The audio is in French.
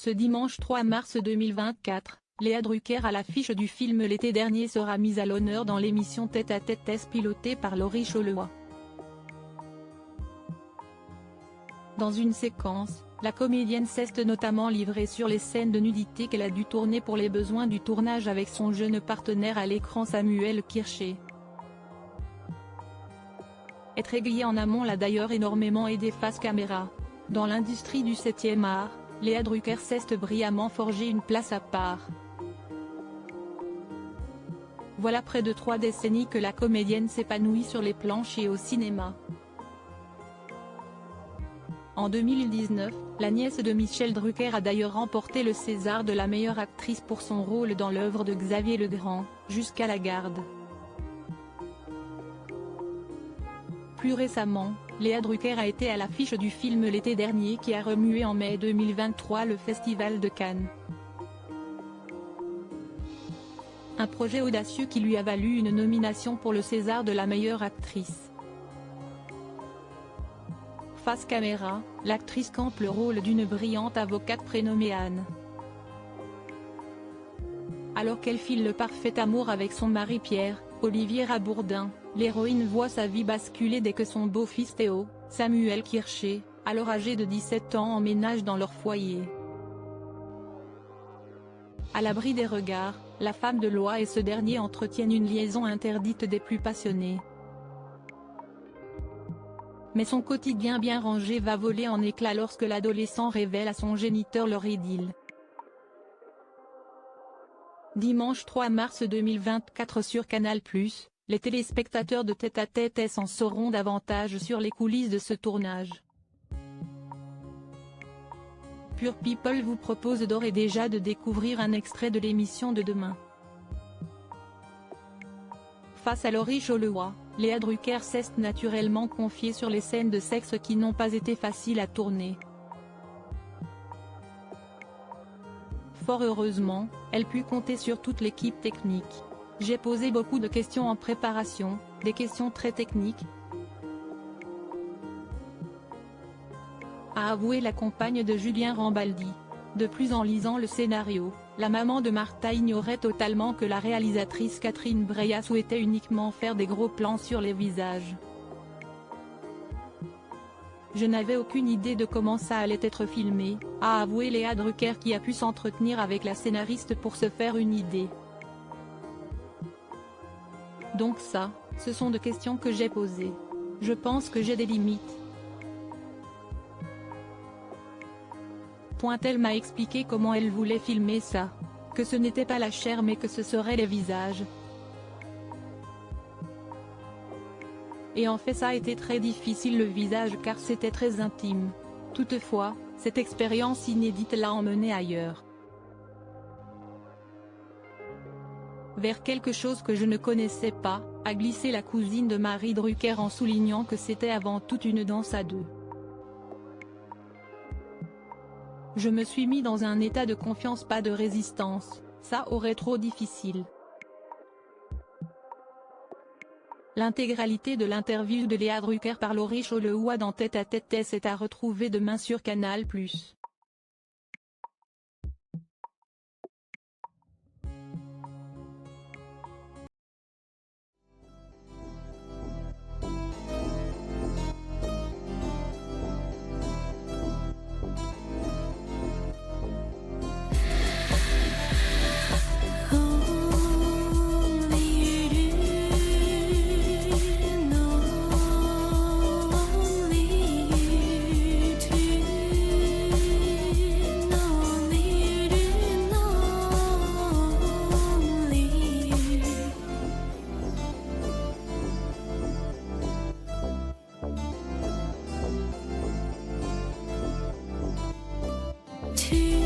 Ce dimanche 3 mars 2024, Léa Drucker à l'affiche du film L'été dernier sera mise à l'honneur dans l'émission Tête à Tête pilotée par Laurie Cholewa. Dans une séquence, la comédienne s'est notamment livrée sur les scènes de nudité qu'elle a dû tourner pour les besoins du tournage avec son jeune partenaire à l'écran Samuel Kirché. Être aiguillée en amont l'a d'ailleurs énormément aidé face caméra. Dans l'industrie du 7e art, Léa Drucker s'est brillamment forgé une place à part. Voilà près de 3 décennies que la comédienne s'épanouit sur les planches et au cinéma. En 2019, la nièce de Michel Drucker a d'ailleurs remporté le César de la meilleure actrice pour son rôle dans l'œuvre de Xavier Legrand, Jusqu'à la garde. Plus récemment, Léa Drucker a été à l'affiche du film L'été dernier qui a remué en mai 2023 le Festival de Cannes. Un projet audacieux qui lui a valu une nomination pour le César de la meilleure actrice. Face caméra, l'actrice campe le rôle d'une brillante avocate prénommée Anne. Alors qu'elle file le parfait amour avec son mari Pierre, Olivier Rabourdin, l'héroïne voit sa vie basculer dès que son beau-fils Théo, Samuel Kirché, alors âgé de 17 ans emménage dans leur foyer. À l'abri des regards, la femme de loi et ce dernier entretiennent une liaison interdite des plus passionnés. Mais son quotidien bien rangé va voler en éclats lorsque l'adolescent révèle à son géniteur leur idylle. Dimanche 3 mars 2024 sur Canal+, les téléspectateurs de Tête à Tête en sauront davantage sur les coulisses de ce tournage. Pure People vous propose d'ores et déjà de découvrir un extrait de l'émission de demain. Face à Laurie Cholewa, Léa Drucker s'est naturellement confiée sur les scènes de sexe qui n'ont pas été faciles à tourner. Fort heureusement, elle put compter sur toute l'équipe technique. J'ai posé beaucoup de questions en préparation, des questions très techniques, a avoué la compagne de Julien Rambaldi. De plus, en lisant le scénario, la maman de Martha ignorait totalement que la réalisatrice Catherine Breillat souhaitait uniquement faire des gros plans sur les visages. Je n'avais aucune idée de comment ça allait être filmé, a avoué Léa Drucker qui a pu s'entretenir avec la scénariste pour se faire une idée. Donc ça, ce sont des questions que j'ai posées. Je pense que j'ai des limites. Elle m'a expliqué comment elle voulait filmer ça. Que ce n'était pas la chair mais que ce seraient les visages. Et en fait ça a été très difficile le visage car c'était très intime. Toutefois, cette expérience inédite l'a emmené ailleurs. Vers quelque chose que je ne connaissais pas, a glissé la cousine de Marie Drucker en soulignant que c'était avant tout une danse à deux. Je me suis mis dans un état de confiance, pas de résistance, ça aurait trop difficile. L'intégralité de l'interview de Léa Drucker par Laurie Cholewa dans Tête à Tête est à retrouver demain sur Canal+. To